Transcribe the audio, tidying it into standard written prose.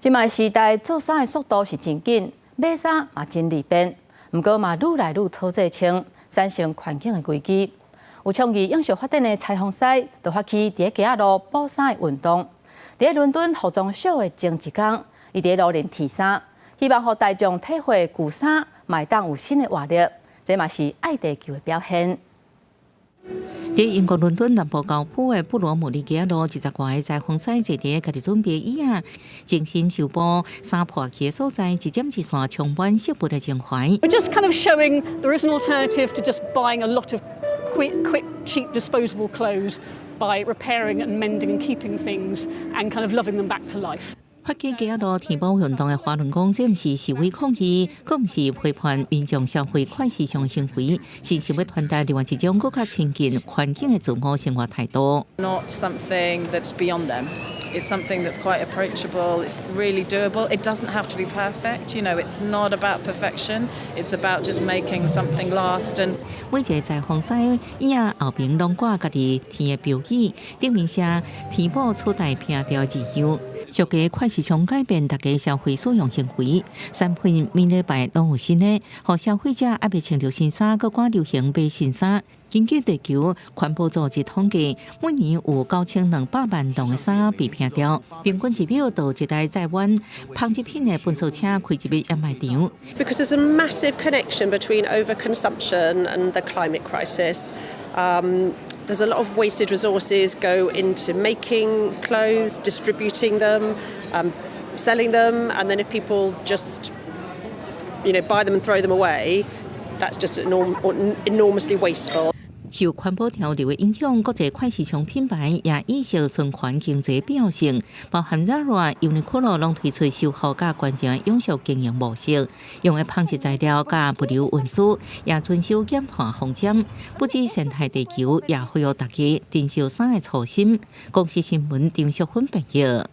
即卖时代做衫的速度是真紧，买衫嘛真利便，毋过嘛愈来愈讨债清，产生环境的危机。有倡议永续发展的裁缝师，就发起伫街仔路补衫的运动。伫伦敦服装秀的前一天，伊伫路边提衫，希望互大众体会旧衫嘛会当有新的活力，这嘛是爱地球的表现。 在英国伦敦南部郊区的布罗姆利街路，20外个裁缝师坐伫家己准备椅仔，精心修补衫破去的所在，一点一线充满惜物的情怀。We're just kind of showing there is an alternative to just buying a lot of quick, cheap, disposable clothes by repairing and mending and keeping things and kind of loving them back to life. 发起街仔路填补运动的华伦讲，这毋是示威抗议，更毋是批判民众消费快时尚行为，是想要传达另外一种更加亲近环境的自我生活态度。Not something that's beyond them. It's something that's quite approachable. It's really doable. It doesn't have to be perfect. You know, it's not about perfection. It's about just making something last. And 每一个裁缝师椅仔后边拢挂家己填的标语，顶面写“填补初代拼掉自由”。 俗家快时尚改变大家消费使用行为，产品每礼拜拢有新的，互消费者还未穿着新衫，搁赶流行买新衫。根据地球环保组织统计，每年有9200万吨的衫被拼掉，平均一秒到一台载满纺织品的分数车开一日掩卖场。Because there's a massive connection between overconsumption and the climate crisis. There's a lot of wasted resources go into making clothes, distributing them, selling them, and then if people just, buy them and throw them away, that's just enormously wasteful. 受环保潮流的影响，国际快时尚品牌也意识循环经济必要性，包含 Zara、Uniqlo 拢推出修复甲关键永续经营模式，用的纺织材料甲物流运输也遵守减碳方针，不止生态地球，也恢复大家珍惜衫的初心。公司新闻张淑芬报道。